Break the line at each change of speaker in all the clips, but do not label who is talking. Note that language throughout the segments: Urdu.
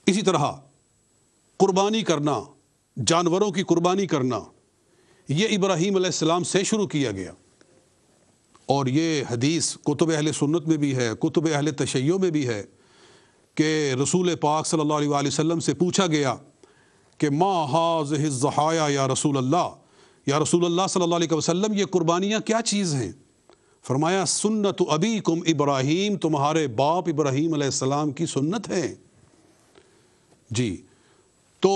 اسی طرح قربانی کرنا، جانوروں کی قربانی کرنا، یہ ابراہیم علیہ السلام سے شروع کیا گیا، اور یہ حدیث کتب اہل سنت میں بھی ہے، کتب اہل تشیع میں بھی ہے کہ رسول پاک صلی اللہ علیہ وآلہ وسلم سے پوچھا گیا کہ ما هذه الضحایا یا رسول اللہ صلی اللہ علیہ وسلم، یہ قربانیاں کیا چیز ہیں؟ فرمایا سنت ابیکم ابراہیم، تمہارے باپ ابراہیم علیہ السلام کی سنت ہے جی۔ تو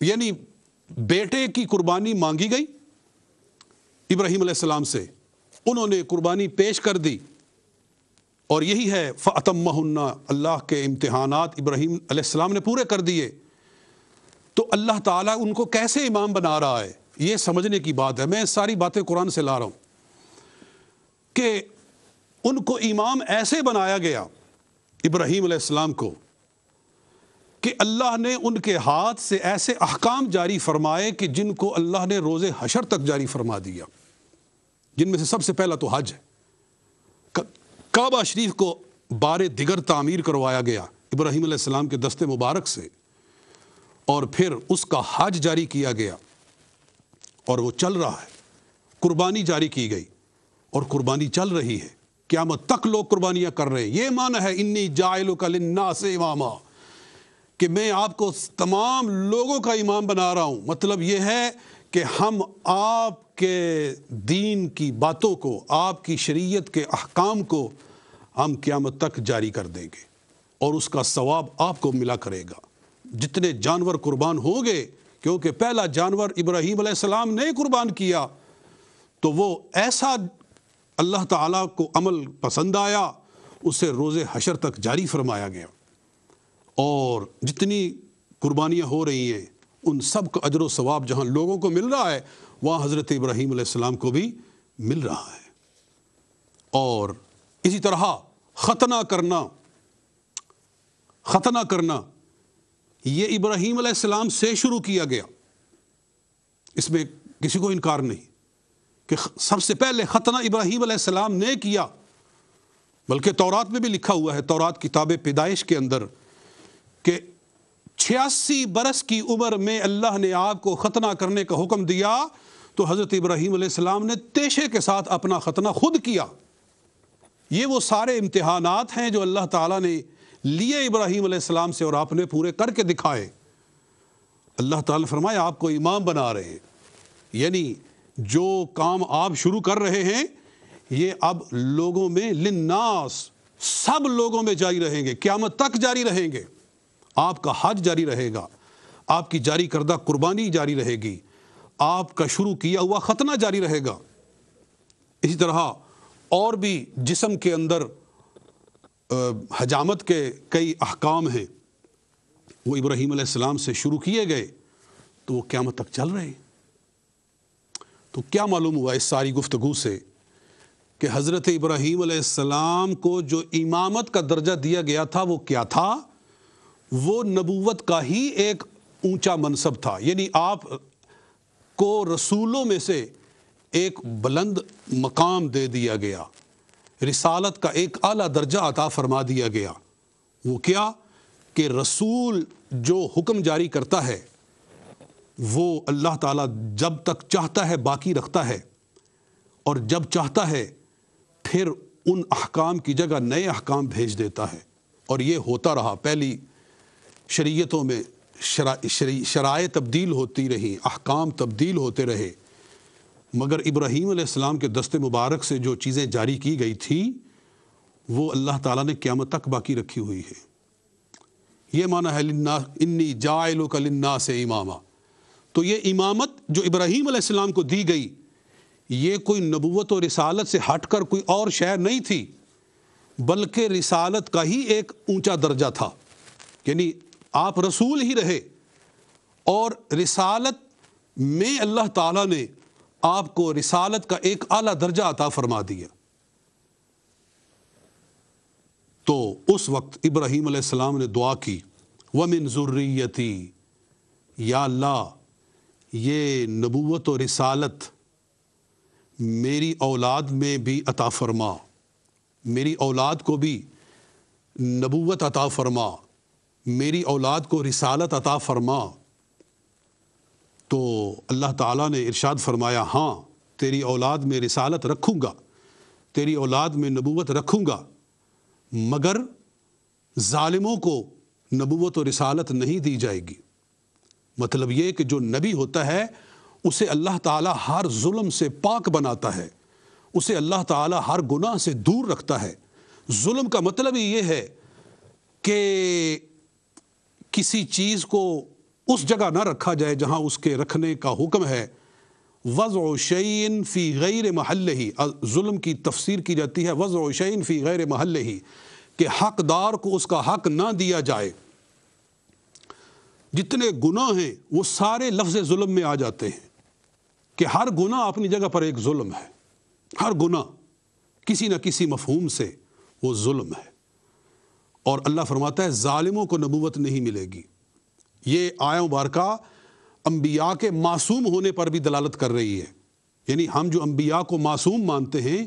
یعنی بیٹے کی قربانی مانگی گئی ابراہیم علیہ السلام سے، انہوں نے قربانی پیش کر دی، اور یہی ہے فَأَتَمَّهُنَّ، اللہ کے امتحانات ابراہیم علیہ السلام نے پورے کر دیے۔ تو اللہ تعالیٰ ان کو کیسے امام بنا رہا ہے، یہ سمجھنے کی بات ہے۔ میں ساری باتیں قرآن سے لا رہا ہوں کہ ان کو امام ایسے بنایا گیا ابراہیم علیہ السلام کو کہ اللہ نے ان کے ہاتھ سے ایسے احکام جاری فرمائے کہ جن کو اللہ نے روز حشر تک جاری فرما دیا، جن میں سے سب سے پہلا تو حج ہے۔ کعبہ شریف کو بار دیگر تعمیر کروایا گیا ابراہیم علیہ السلام کے دست مبارک سے، اور پھر اس کا حج جاری کیا گیا، اور وہ چل رہا ہے۔ قربانی جاری کی گئی اور قربانی چل رہی ہے، قیامت تک لوگ قربانیاں کر رہے ہیں۔ یہ معنی ہے انی جاعلک للناس اماما، کہ میں آپ کو تمام لوگوں کا امام بنا رہا ہوں۔ مطلب یہ ہے کہ ہم آپ کے دین کی باتوں کو، آپ کی شریعت کے احکام کو ہم قیامت تک جاری کر دیں گے، اور اس کا ثواب آپ کو ملا کرے گا۔ جتنے جانور قربان ہوں گے، کیونکہ پہلا جانور ابراہیم علیہ السلام نے قربان کیا، تو وہ ایسا اللہ تعالیٰ کو عمل پسند آیا، اسے روز حشر تک جاری فرمایا گیا، اور جتنی قربانیاں ہو رہی ہیں ان سب کا اجر و ثواب جہاں لوگوں کو مل رہا ہے، وہاں حضرت ابراہیم علیہ السلام کو بھی مل رہا ہے۔ اور اسی طرح ختنہ کرنا یہ ابراہیم علیہ السلام سے شروع کیا گیا، اس میں کسی کو انکار نہیں کہ سب سے پہلے ختنہ ابراہیم علیہ السلام نے کیا، بلکہ تورات میں بھی لکھا ہوا ہے، تورات کتاب پیدائش کے اندر، کہ 86 برس کی عمر میں اللہ نے آپ کو ختنہ کرنے کا حکم دیا، تو حضرت ابراہیم علیہ السلام نے تیشے کے ساتھ اپنا ختنہ خود کیا۔ یہ وہ سارے امتحانات ہیں جو اللہ تعالیٰ نے لیے ابراہیم علیہ السلام سے، اور آپ نے پورے کر کے دکھائے۔ اللہ تعالیٰ نے فرمایا آپ کو امام بنا رہے ہیں، یعنی جو کام آپ شروع کر رہے ہیں یہ اب لوگوں میں للناس، سب لوگوں میں جاری رہیں گے، قیامت تک جاری رہیں گے۔ آپ کا حج جاری رہے گا، آپ کی جاری کردہ قربانی جاری رہے گی، آپ کا شروع کیا ہوا ختنہ جاری رہے گا۔ اسی طرح اور بھی جسم کے اندر حجامت کے کئی احکام ہیں، وہ ابراہیم علیہ السلام سے شروع کیے گئے، تو وہ قیامت تک چل رہے ہیں۔ تو کیا معلوم ہوا اس ساری گفتگو سے کہ حضرت ابراہیم علیہ السلام کو جو امامت کا درجہ دیا گیا تھا وہ کیا تھا؟ وہ نبوت کا ہی ایک اونچا منصب تھا، یعنی آپ کو رسولوں میں سے ایک بلند مقام دے دیا گیا، رسالت کا ایک اعلیٰ درجہ عطا فرما دیا گیا۔ وہ کیا کہ رسول جو حکم جاری کرتا ہے وہ اللہ تعالیٰ جب تک چاہتا ہے باقی رکھتا ہے، اور جب چاہتا ہے پھر ان احکام کی جگہ نئے احکام بھیج دیتا ہے، اور یہ ہوتا رہا۔ پہلی شریعتوں میں شرائع تبدیل ہوتی رہی، احکام تبدیل ہوتے رہے، مگر ابراہیم علیہ السلام کے دست مبارک سے جو چیزیں جاری کی گئی تھی وہ اللہ تعالیٰ نے قیامت تک باقی رکھی ہوئی ہے۔ یہ معنی ہے انی جاعلک للناس اماما۔ تو یہ امامت جو ابراہیم علیہ السلام کو دی گئی، یہ کوئی نبوت و رسالت سے ہٹ کر کوئی اور شے نہیں تھی، بلکہ رسالت کا ہی ایک اونچا درجہ تھا، یعنی آپ رسول ہی رہے، اور رسالت میں اللہ تعالیٰ نے آپ کو رسالت کا ایک اعلیٰ درجہ عطا فرما دیا۔ تو اس وقت ابراہیم علیہ السلام نے دعا کی وَمِن ذُرِّيَّتِي، یا اللہ یہ نبوت و رسالت میری اولاد میں بھی عطا فرما، میری اولاد کو بھی نبوت عطا فرما، میری اولاد کو رسالت عطا فرما، تو اللہ تعالیٰ نے ارشاد فرمایا ہاں تیری اولاد میں رسالت رکھوں گا، تیری اولاد میں نبوت رکھوں گا، مگر ظالموں کو نبوت و رسالت نہیں دی جائے گی۔ مطلب یہ کہ جو نبی ہوتا ہے اسے اللہ تعالیٰ ہر ظلم سے پاک بناتا ہے، اسے اللہ تعالیٰ ہر گناہ سے دور رکھتا ہے۔ ظلم کا مطلب ہی یہ ہے کہ کسی چیز کو اس جگہ نہ رکھا جائے جہاں اس کے رکھنے کا حکم ہے۔ وضع شیء فی غیر محلہ، ظلم کی تفسیر کی جاتی ہے وضع شیء فی غیر محلہ، کہ حقدار کو اس کا حق نہ دیا جائے۔ جتنے گناہ ہیں وہ سارے لفظ ظلم میں آ جاتے ہیں، کہ ہر گناہ اپنی جگہ پر ایک ظلم ہے، ہر گناہ کسی نہ کسی مفہوم سے وہ ظلم ہے۔ اور اللہ فرماتا ہے ظالموں کو نبوت نہیں ملے گی۔ یہ آیہ مبارکہ انبیاء کے معصوم ہونے پر بھی دلالت کر رہی ہے، یعنی ہم جو انبیاء کو معصوم مانتے ہیں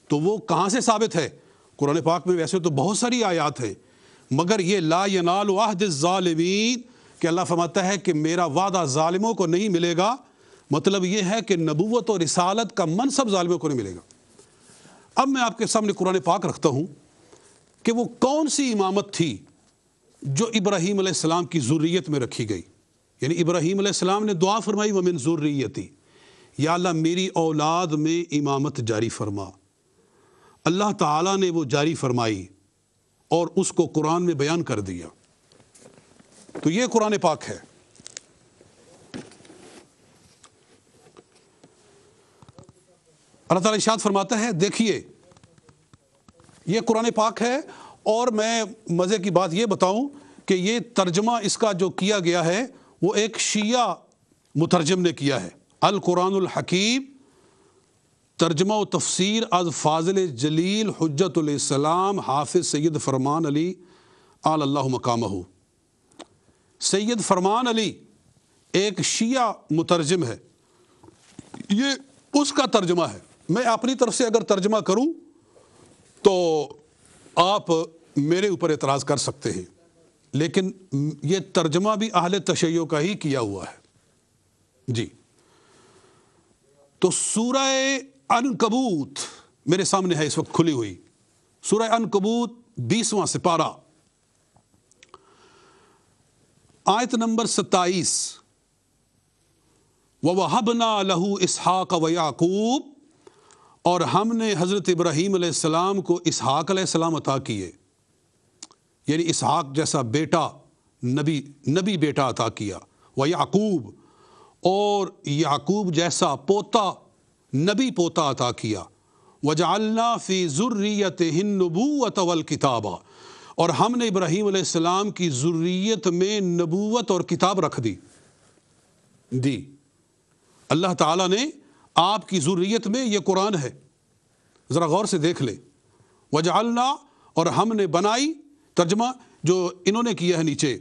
تو وہ کہاں سے ثابت ہے؟ قرآن پاک میں ویسے تو بہت ساری آیات ہیں، مگر یہ لا ینال عہد الظالمین کہ اللہ فرماتا ہے کہ میرا وعدہ ظالموں کو نہیں ملے گا، مطلب یہ ہے کہ نبوت اور رسالت کا منصب ظالموں کو نہیں ملے گا۔ اب میں آپ کے سامنے قرآن پاک رکھتا ہوں کہ وہ کون سی امامت تھی جو ابراہیم علیہ السلام کی ذریت میں رکھی گئی۔ یعنی ابراہیم علیہ السلام نے دعا فرمائی ومن ذریتی، یا اللہ میری اولاد میں امامت جاری فرما۔ اللہ تعالیٰ نے وہ جاری فرمائی اور اس کو قرآن میں بیان کر دیا۔ تو یہ قرآن پاک ہے۔ اللہ تعالیٰ ارشاد فرماتا ہے دیکھیے یہ قرآن پاک ہے، اور میں مزے کی بات یہ بتاؤں کہ یہ ترجمہ اس کا جو کیا گیا ہے وہ ایک شیعہ مترجم نے کیا ہے۔ القرآن الحکیم ترجمہ و تفسیر از فاضل جلیل حجت علیہ السلام حافظ سید فرمان علی آل اللہ مقامہ۔ سید فرمان علی ایک شیعہ مترجم ہے، یہ اس کا ترجمہ ہے۔ میں اپنی طرف سے اگر ترجمہ کروں تو آپ میرے اوپر اعتراض کر سکتے ہیں، لیکن یہ ترجمہ بھی اہل تشیع کا ہی کیا ہوا ہے۔ جی تو سورہ عنکبوت میرے سامنے ہے اس وقت کھلی ہوئی، سورہ عنکبوت 20واں سپارہ آیت نمبر 27، وَوَهَبْنَا لَهُ إِسْحَاقَ وَيَعْقُوبَ، اور ہم نے حضرت ابراہیم علیہ السلام کو اسحاق علیہ السلام عطا کیے، یعنی اسحاق جیسا بیٹا نبی بیٹا عطا کیا، وَيَعْقُوب، اور یعقوب جیسا پوتا نبی پوتا عطا کیا، وَجَعَلْنَا فِي ذُرِّيَّتِهِ النُّبُوَّةَ وَالْكِتَابَ، اور ہم نے ابراہیم علیہ السلام کی ذریت میں نبوت اور کتاب رکھ دی۔ اللہ تعالیٰ نے آپ کی ذریت میں، یہ قرآن ہے، ذرا غور سے دیکھ لیں، وجعلنا، اور ہم نے بنائی، ترجمہ جو انہوں نے کیا ہے نیچے،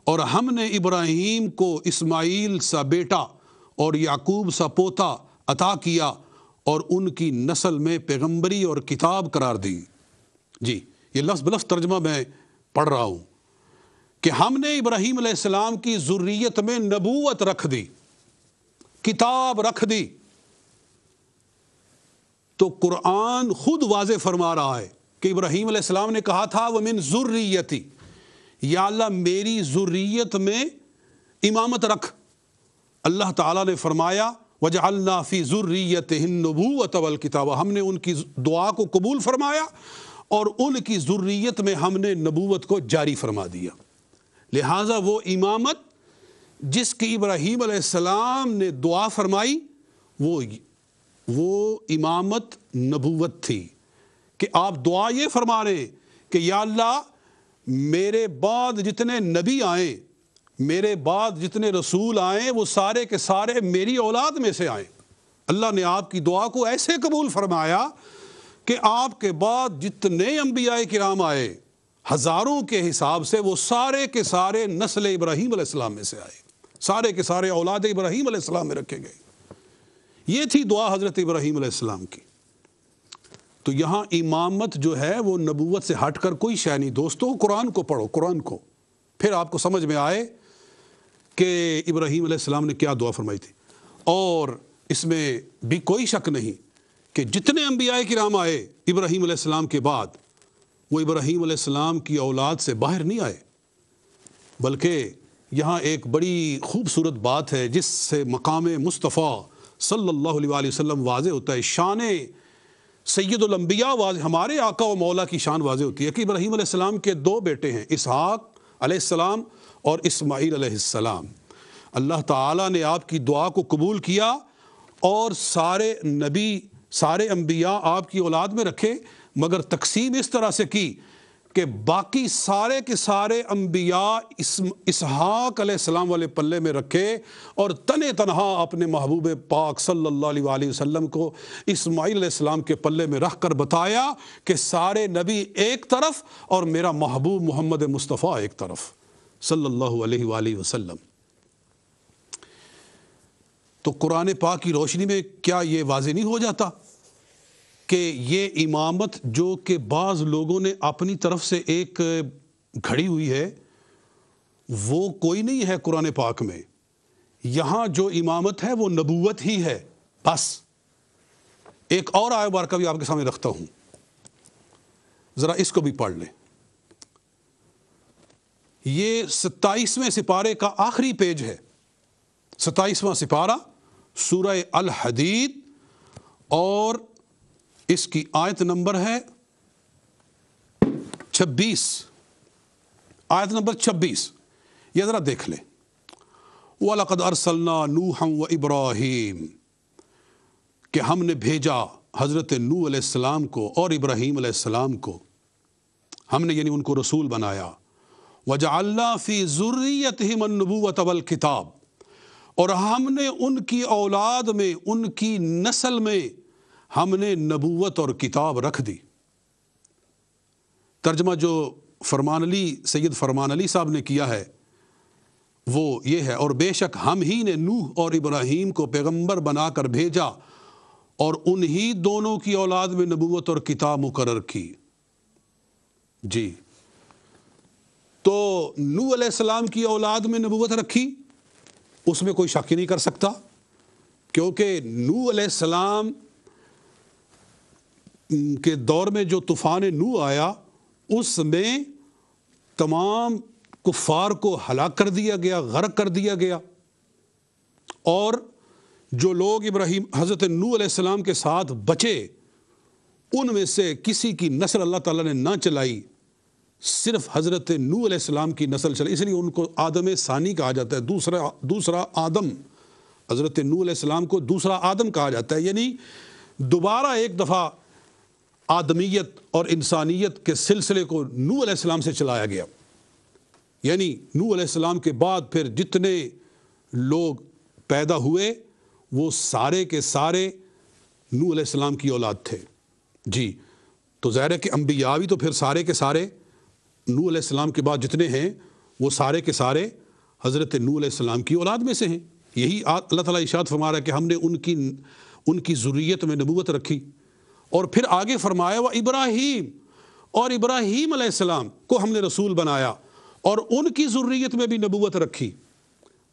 اور ہم نے ابراہیم کو اسماعیل سا بیٹا اور یعقوب سا پوتا عطا کیا اور ان کی نسل میں پیغمبری اور کتاب قرار دی۔ جی یہ لفظ بلفظ ترجمہ میں پڑھ رہا ہوں کہ ہم نے ابراہیم علیہ السلام کی ذریت میں نبوت رکھ دی، کتاب رکھ دی۔ تو قرآن خود واضح فرما رہا ہے کہ ابراہیم علیہ السلام نے کہا تھا وَمِن ذُرِّيَّتِي، یا اللہ میری ذریت میں امامت رکھ۔ اللہ تعالیٰ نے فرمایا وَجَعَلْنَا فِي ذُرِّيَّتِهِ النُّبُوَّةَ وَالْكِتَابَ، ہم نے ان کی دعا کو قبول فرمایا اور ان کی ذریت میں ہم نے نبوت کو جاری فرما دیا۔ لہٰذا وہ امامت جس کی ابراہیم علیہ السلام نے دعا فرمائی وہ امامت نبوت تھی، کہ آپ دعا یہ فرما رہے ہیں کہ یا اللہ میرے بعد جتنے نبی آئیں، میرے بعد جتنے رسول آئیں، وہ سارے کے سارے میری اولاد میں سے آئیں۔ اللہ نے آپ کی دعا کو ایسے قبول فرمایا کہ آپ کے بعد جتنے انبیاء کرام آئے ہزاروں کے حساب سے، وہ سارے کے سارے نسل ابراہیم علیہ السلام میں سے آئے، سارے کے سارے اولاد ابراہیم علیہ السلام میں رکھے گئے۔ یہ تھی دعا حضرت ابراہیم علیہ السلام کی۔ تو یہاں امامت جو ہے وہ نبوت سے ہٹ کر کوئی شے نہیں۔ دوستو قرآن کو پڑھو، قرآن کو پھر آپ کو سمجھ میں آئے کہ ابراہیم علیہ السلام نے کیا دعا فرمائی تھی۔ اور اس میں بھی کوئی شک نہیں کہ جتنے انبیاء کرام آئے ابراہیم علیہ السلام کے بعد، وہ ابراہیم علیہ السلام کی اولاد سے باہر نہیں آئے، بلکہ یہاں ایک بڑی خوبصورت بات ہے جس سے مقام مصطفیٰ صلی اللہ علیہ وآلہ وسلم واضح ہوتا ہے، شان سید الانبیاء واضح، ہمارے آقا و مولا کی شان واضح ہوتی ہے کہ ابراہیم علیہ السلام کے دو بیٹے ہیں، اسحاق علیہ السلام اور اسماعیل علیہ السلام۔ اللہ تعالیٰ نے آپ کی دعا کو قبول کیا اور سارے نبی، سارے انبیاء آپ کی اولاد میں رکھے، مگر تقسیم اس طرح سے کی کہ باقی سارے کے سارے انبیاء اسحاق علیہ السلام والے پلے میں رکھے اور تنہا اپنے محبوب پاک صلی اللہ علیہ وآلہ وسلم کو اسماعیل علیہ السلام کے پلے میں رکھ کر بتایا کہ سارے نبی ایک طرف اور میرا محبوب محمد مصطفیٰ ایک طرف صلی اللہ علیہ وآلہ وسلم۔ تو قرآن پاک کی روشنی میں کیا یہ واضح نہیں ہو جاتا کہ یہ امامت جو کہ بعض لوگوں نے اپنی طرف سے ایک گھڑی ہوئی ہے، وہ کوئی نہیں ہے قرآن پاک میں؟ یہاں جو امامت ہے وہ نبوت ہی ہے بس۔ ایک اور آیت مبارکہ بھی آپ کے سامنے رکھتا ہوں، ذرا اس کو بھی پڑھ لیں۔ یہ 27ویں سپارے کا آخری پیج ہے، 27واں سپارہ سورہ الحدید، اور اس کی آیت نمبر ہے 26، آیت نمبر 26، یہ ذرا دیکھ لیں۔ وَلَقَدْ أَرْسَلْنَا نُوحًا وَإِبْرَاهِيمَ، کہ ہم نے بھیجا حضرت نوح علیہ السلام کو اور ابراہیم علیہ السلام کو، ہم نے یعنی ان کو رسول بنایا۔ وَجَعَلْنَا فِي ذُرِّيَّتِهِمُ النُّبُوَّةَ وَالْكِتَابَ، اور ہم نے ان کی اولاد میں، ان کی نسل میں ہم نے نبوت اور کتاب رکھ دی۔ ترجمہ جو فرمان علی، سید فرمان علی صاحب نے کیا ہے وہ یہ ہے، اور بے شک ہم ہی نے نوح اور ابراہیم کو پیغمبر بنا کر بھیجا اور انہی دونوں کی اولاد میں نبوت اور کتاب مقرر کی۔ جی، تو نوح علیہ السلام کی اولاد میں نبوت رکھی، اس میں کوئی شک ہی نہیں کر سکتا، کیونکہ نوح علیہ السلام کے دور میں جو طوفان نوح آیا اس میں تمام کفار کو ہلاک کر دیا گیا، غرق کر دیا گیا، اور جو لوگ ابراہیم حضرت نوح علیہ السلام کے ساتھ بچے ان میں سے کسی کی نسل اللہ تعالیٰ نے نہ چلائی، صرف حضرت نوح علیہ السلام کی نسل چلی، اس لیے ان کو آدم ثانی کہا جاتا ہے، دوسرا آدم، حضرت نوح علیہ السلام کو دوسرا آدم کہا جاتا ہے، یعنی دوبارہ ایک دفعہ آدمیت اور انسانیت کے سلسلے کو نوح علیہ السلام سے چلایا گیا۔ یعنی نوح علیہ السلام کے بعد پھر جتنے لوگ پیدا ہوئے وہ سارے کے سارے نوح علیہ السلام کی اولاد تھے۔ جی، تو ظاہر ہے کہ انبیاء بھی تو پھر سارے کے سارے نوح علیہ السلام کے بعد جتنے ہیں وہ سارے کے سارے حضرت نوح علیہ السلام کی اولاد میں سے ہیں۔ یہی اللہ تعالیٰ ارشاد فرما رہا ہے کہ ہم نے ان کی ذریت میں نبوت رکھی، اور پھر آگے فرمایا وہ ابراہیم، اور ابراہیم علیہ السلام کو ہم نے رسول بنایا اور ان کی ذریت میں بھی نبوت رکھی۔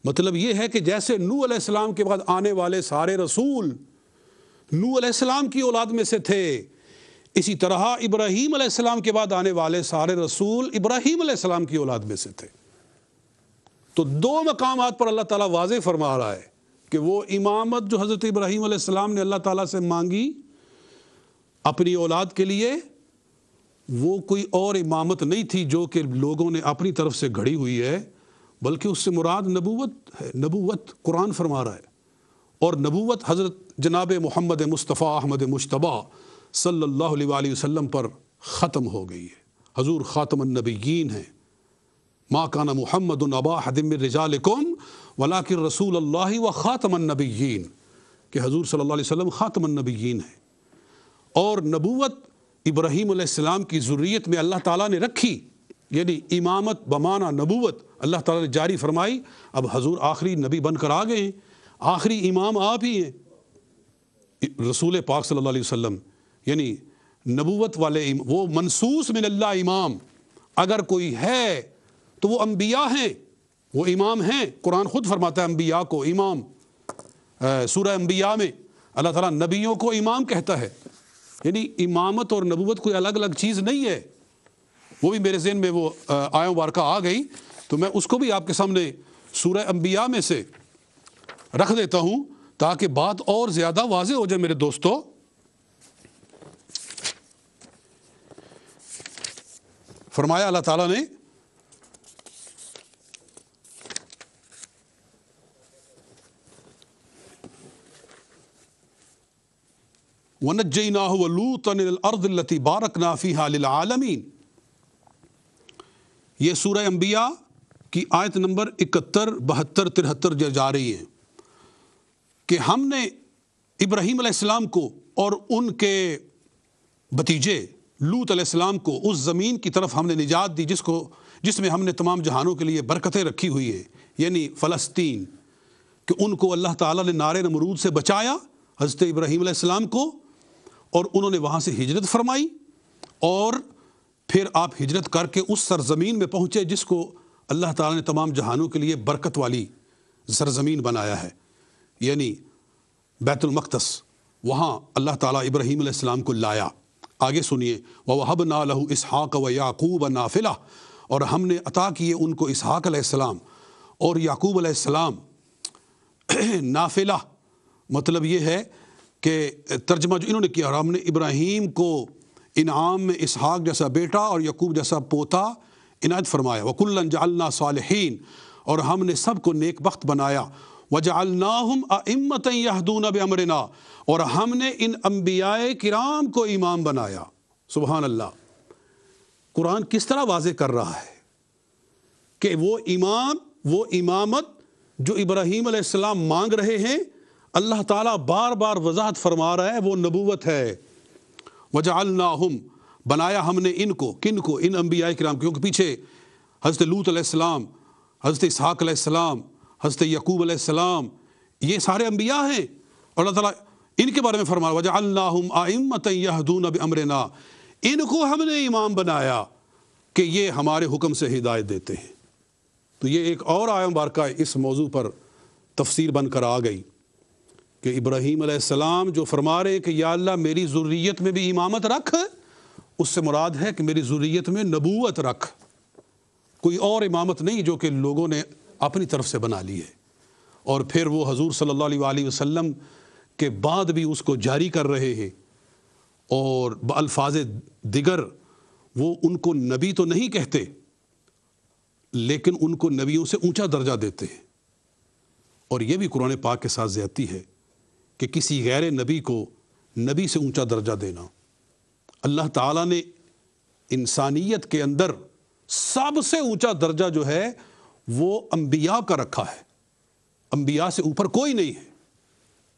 مطلب یہ ہے کہ جیسے نوح علیہ السلام کے بعد آنے والے سارے رسول نوح علیہ السلام کی اولاد میں سے تھے، اسی طرح ابراہیم علیہ السلام کے بعد آنے والے سارے رسول ابراہیم علیہ السلام کی اولاد میں سے تھے۔ تو دو مقامات پر اللہ تعالیٰ واضح فرما رہا ہے کہ وہ امامت جو حضرت ابراہیم علیہ السلام نے اللہ تعالیٰ سے مانگی اپنی اولاد کے لیے، وہ کوئی اور امامت نہیں تھی جو کہ لوگوں نے اپنی طرف سے گھڑی ہوئی ہے، بلکہ اس سے مراد نبوت ہے۔ نبوت قرآن فرما رہا ہے، اور نبوت حضرت جناب محمد مصطفیٰ احمد مجتبیٰ صلی اللہ علیہ وآلہ وسلم پر ختم ہو گئی ہے۔ حضور خاتم النبیین ہیں، ما کان محمد ابا احد من رجالکم ولکن رسول اللہ و خاتم النبیین، کہ حضور صلی اللہ علیہ وسلم خاتم النبیین ہیں۔ اور نبوت ابراہیم علیہ السلام کی ذریت میں اللہ تعالیٰ نے رکھی، یعنی امامت بمعنی نبوت اللہ تعالیٰ نے جاری فرمائی۔ اب حضور آخری نبی بن کر آ گئے ہیں، آخری امام آپ ہی ہیں، رسول پاک صلی اللہ علیہ وسلم، یعنی نبوت والے وہ منصوص من اللہ امام، اگر کوئی ہے تو وہ انبیاء ہیں، وہ امام ہیں۔ قرآن خود فرماتا ہے انبیاء کو امام، سورہ انبیاء میں اللہ تعالیٰ نبیوں کو امام کہتا ہے، یعنی امامت اور نبوت کوئی الگ الگ چیز نہیں ہے۔ وہ بھی میرے ذہن میں وہ آیت مبارکہ آ گئی تو میں اس کو بھی آپ کے سامنے سورہ انبیاء میں سے رکھ دیتا ہوں تاکہ بات اور زیادہ واضح ہو جائے میرے دوستو۔ فرمایا اللہ تعالیٰ نے وَنَجَّيْنَاهُ وَلُوطًا إِلَى الْأَرْضِ الَّتِي بَارَكْنَا فِيهَا لِلْعَالَمِينَ، یہ سورہ انبیاء کی آیت نمبر 71، 72، 73 جا رہی ہے کہ ہم نے ابراہیم علیہ السلام کو اور ان کے بھتیجے لوط علیہ السلام کو اس زمین کی طرف ہم نے نجات دی جس میں ہم نے تمام جہانوں کے لیے برکتیں رکھی ہوئی ہیں، یعنی فلسطین، کہ ان کو اللہ تعالیٰ نے نار نمرود سے بچایا، حضرت ابراہیم علیہ السلام کو، اور انہوں نے وہاں سے ہجرت فرمائی، اور پھر آپ ہجرت کر کے اس سرزمین میں پہنچے جس کو اللہ تعالیٰ نے تمام جہانوں کے لیے برکت والی سرزمین بنایا ہے، یعنی بیت المقدس۔ وہاں اللہ تعالیٰ ابراہیم علیہ السلام کو لایا۔ آگے سنیے، وَوَهَبْنَا لَهُ إِسْحَاقَ وَيَعْقُوبَ نَافِلَةً، اور ہم نے عطا کیے ان کو اسحاق علیہ السلام اور یعقوب علیہ السلام نافلہ، مطلب یہ ہے کہ ترجمہ جو انہوں نے کیا، اور ہم نے ابراہیم کو انعام میں اسحاق جیسا بیٹا اور یعقوب جیسا پوتا عنایت فرمایا، وَكُلًّا جَعَلْنَا صَالِحِينَ، اور ہم نے سب کو نیک بخت بنایا، وَجَعَلْنَاهُمْ أَئِمَّةً يَهْدُونَ بِأَمْرِنَا، اور ہم نے ان انبیاء کرام کو امام بنایا۔ سبحان اللہ، قرآن کس طرح واضح کر رہا ہے کہ وہ امام، وہ امامت جو ابراہیم علیہ السلام مانگ رہے ہیں، اللہ تعالیٰ بار بار وضاحت فرما رہا ہے وہ نبوت ہے۔ وَجَعَلْنَاهُمْ، بنایا ہم نے ان کو، کن کو؟ ان انبیاء کرام، کیونکہ پیچھے حضرت لوط علیہ السلام، حضرت اسحاق علیہ السلام، حضرت یعقوب علیہ السلام، یہ سارے انبیاء ہیں، اور اللہ تعالیٰ ان کے بارے میں فرمایا وَجَعَلْنَاهُمْ أَئِمَّةً يَهْدُونَ بِأَمْرِنَا، ان کو ہم نے امام بنایا کہ یہ ہمارے حکم سے ہدایت دیتے ہیں۔ تو یہ ایک اور آیت مبارکہ اس موضوع پر تفسیر بن کر آ گئی کہ ابراہیم علیہ السلام جو فرما رہے کہ یا اللہ میری ذریت میں بھی امامت رکھ، اس سے مراد ہے کہ میری ذریت میں نبوت رکھ، کوئی اور امامت نہیں جو کہ لوگوں نے اپنی طرف سے بنا لی ہے۔ اور پھر وہ حضور صلی اللہ علیہ وآلہ وسلم کے بعد بھی اس کو جاری کر رہے ہیں، اور بألفاظ دیگر وہ ان کو نبی تو نہیں کہتے لیکن ان کو نبیوں سے اونچا درجہ دیتے ہیں۔ اور یہ بھی قرآن پاک کے ساتھ زیادتی ہے کہ کسی غیر نبی کو نبی سے اونچا درجہ دینا۔ اللہ تعالیٰ نے انسانیت کے اندر سب سے اونچا درجہ جو ہے وہ انبیاء کا رکھا ہے، انبیاء سے اوپر کوئی نہیں ہے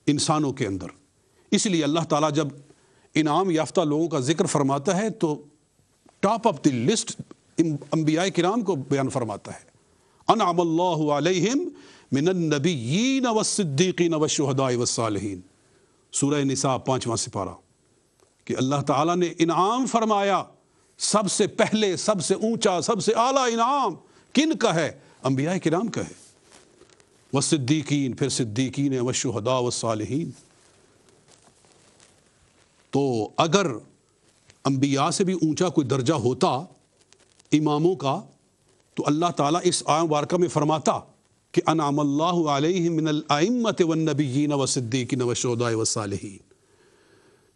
انسانوں کے اندر۔ اس لیے اللہ تعالیٰ جب انعام یافتہ لوگوں کا ذکر فرماتا ہے تو ٹاپ آف دی لسٹ انبیاء کرام کو بیان فرماتا ہے، انعم اللہ علیہم من النبیین والصدیقین والشہداء والصالحین، سورہ نساء 5واں سپارہ، کہ اللہ تعالیٰ نے انعام فرمایا، سب سے پہلے، سب سے اونچا، سب سے اعلیٰ انعام کن کا ہے؟ انبیاء کرام کا ہے، والصدیقین، پھر صدیقین، والشہداء والصالحین۔ تو اگر انبیاء سے بھی اونچا کوئی درجہ ہوتا اماموں کا تو اللہ تعالیٰ اس آیت مبارکہ میں فرماتا کہ انعم اللہ علیہم من الائمۃ والنبیین والصدیقین والشہداء والصالحین،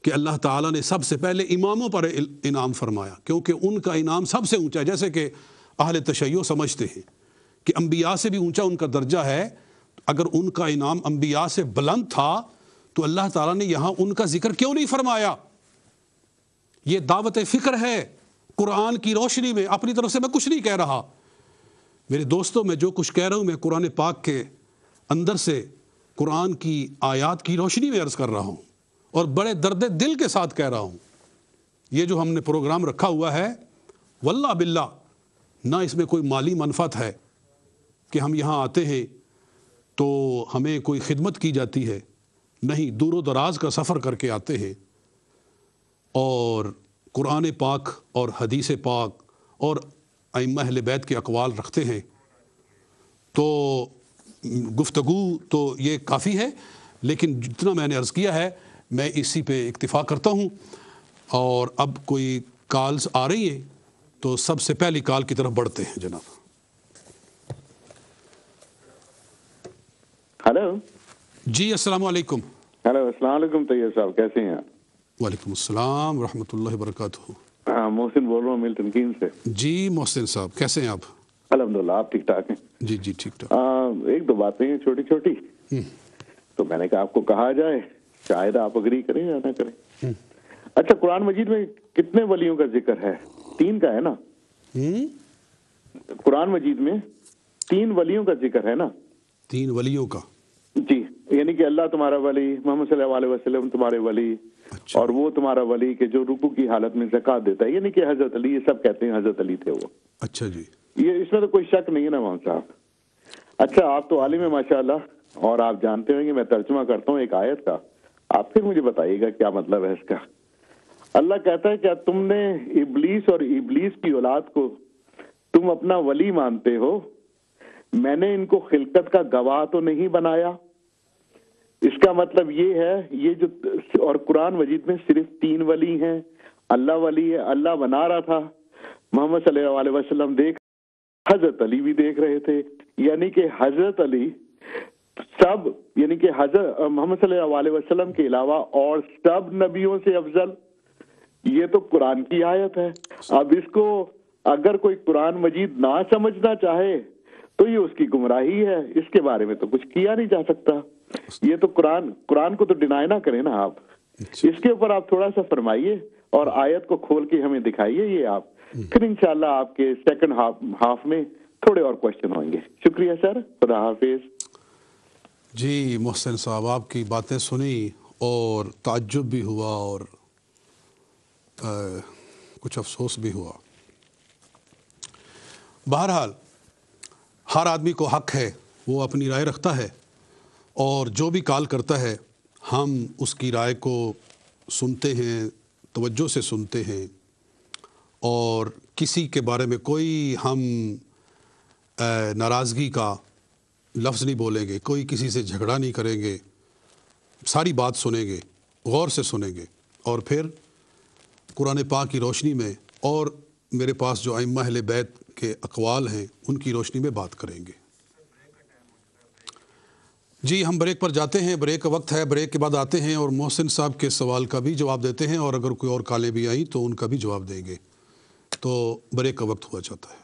کہ اللہ تعالیٰ نے سب سے پہلے اماموں پر انعام فرمایا کیونکہ ان کا انعام سب سے اونچا ہے۔ جیسے کہ اہل تشیع سمجھتے ہیں کہ انبیاء سے بھی اونچا ان کا درجہ ہے، اگر ان کا انعام انبیاء سے بلند تھا تو اللہ تعالیٰ نے یہاں ان کا ذکر کیوں نہیں فرمایا؟ یہ دعوت فکر ہے قرآن کی روشنی میں، اپنی طرف سے میں کچھ نہیں کہہ رہا میرے دوستوں، میں جو کچھ کہہ رہا ہوں میں قرآن پاک کے اندر سے قرآن کی آیات کی روشنی میں عرض کر رہا ہوں، اور بڑے درد دل کے ساتھ کہہ رہا ہوں۔ یہ جو ہم نے پروگرام رکھا ہوا ہے واللہ باللہ نہ اس میں کوئی مالی منفعت ہے کہ ہم یہاں آتے ہیں تو ہمیں کوئی خدمت کی جاتی ہے، نہیں، دور و دراز کا سفر کر کے آتے ہیں اور قرآن پاک اور حدیث پاک اور ائمہ اہل بیت کے اقوال رکھتے ہیں تو گفتگو تو یہ کافی ہے، لیکن جتنا میں نے عرض کیا ہے میں اسی پہ اکتفا کرتا ہوں. اور اب کوئی کالز آ رہی ہیں تو سب سے پہلی کال کی طرف بڑھتے ہیں جناب.
ہلو
جی السلام علیکم.
ہلو السلام علیکم طیب صاحب، کیسے ہیں آپ؟
وعلیکم السلام ورحمۃ اللہ وبرکاتہ.
ہاں محسن بول رہا ہوں ملٹن کین سے.
جی محسن صاحب کیسے ہیں آپ؟
الحمدللہ آپ ٹھیک ٹھاک ہیں؟
جی جی ٹھیک ٹھاک.
ایک دو باتیں ہیں چھوٹی چھوٹی، تو میں نے کہا آپ کو کہا جائے، شاید آپ اگری کریں یا نہ کریں. اچھا قرآن مجید میں کتنے ولیوں کا ذکر ہے؟ 3 کا ہے نا؟ قرآن مجید میں 3 ولیوں کا ذکر ہے نا؟
3 ولیوں کا؟
جی، یعنی کہ اللہ تمہارا ولی، محمد صلی اللہ علیہ وسلم تمہارے ولی،
اچھا.
اور وہ تمہارا ولی کہ جو رکوع کی حالت میں زکات دیتا ہے، یعنی کہ حضرت علی. یہ سب کہتے ہیں حضرت علی تھے وہ.
اچھا جی.
یہ اس میں تو کوئی شک نہیں ہے نا امام صاحب. اچھا آپ تو عالم ہیں ماشاءاللہ، اور آپ جانتے ہوں گے میں ترجمہ کرتا ہوں ایک آیت کا، آپ پھر مجھے بتائیے گا کیا مطلب ہے اس کا. اللہ کہتا ہے کیا تم نے ابلیس اور ابلیس کی اولاد کو تم اپنا ولی مانتے ہو؟ میں نے ان کو خلقت کا گواہ تو نہیں بنایا. اس کا مطلب یہ ہے، یہ جو اور قرآن مجید میں صرف 3 ولی ہیں. اللہ ولی ہے، اللہ بنا رہا تھا، محمد صلی اللہ علیہ وسلم دیکھ، حضرت علی بھی دیکھ رہے تھے، یعنی کہ حضرت علی سب، یعنی کہ حضرت محمد صلی اللہ علیہ وسلم کے علاوہ اور سب نبیوں سے افضل. یہ تو قرآن کی آیت ہے. اب اس کو اگر کوئی قرآن مجید نہ سمجھنا چاہے تو یہ اس کی گمراہی ہے، اس کے بارے میں تو کچھ کیا نہیں جا سکتا. یہ تو قرآن کو تو ڈینائی نہ کریں نا آپ. اس کے اوپر آپ تھوڑا سا فرمائیے اور آیت کو کھول کے ہمیں دکھائیے یہ آپ، پھر انشاءاللہ آپ کے سیکنڈ ہاف میں تھوڑے اور کوشچن ہوں گے. شکریہ سر، خدا حافظ.
جی محسن صاحب آپ کی باتیں سنی اور تعجب بھی ہوا اور کچھ افسوس بھی ہوا. بہرحال ہر آدمی کو حق ہے، وہ اپنی رائے رکھتا ہے، اور جو بھی کال کرتا ہے ہم اس کی رائے کو سنتے ہیں، توجہ سے سنتے ہیں، اور کسی کے بارے میں کوئی ہم ناراضگی کا لفظ نہیں بولیں گے، کوئی کسی سے جھگڑا نہیں کریں گے، ساری بات سنیں گے، غور سے سنیں گے، اور پھر قرآن پاک کی روشنی میں اور میرے پاس جو ائمہ اہل بیت کے اقوال ہیں ان کی روشنی میں بات کریں گے. جی ہم بریک پر جاتے ہیں، بریک کا وقت ہے، بریک کے بعد آتے ہیں اور محسن صاحب کے سوال کا بھی جواب دیتے ہیں، اور اگر کوئی اور کالیں بھی آئیں تو ان کا بھی جواب دیں گے. تو بریک کا وقت ہوا جاتا ہے.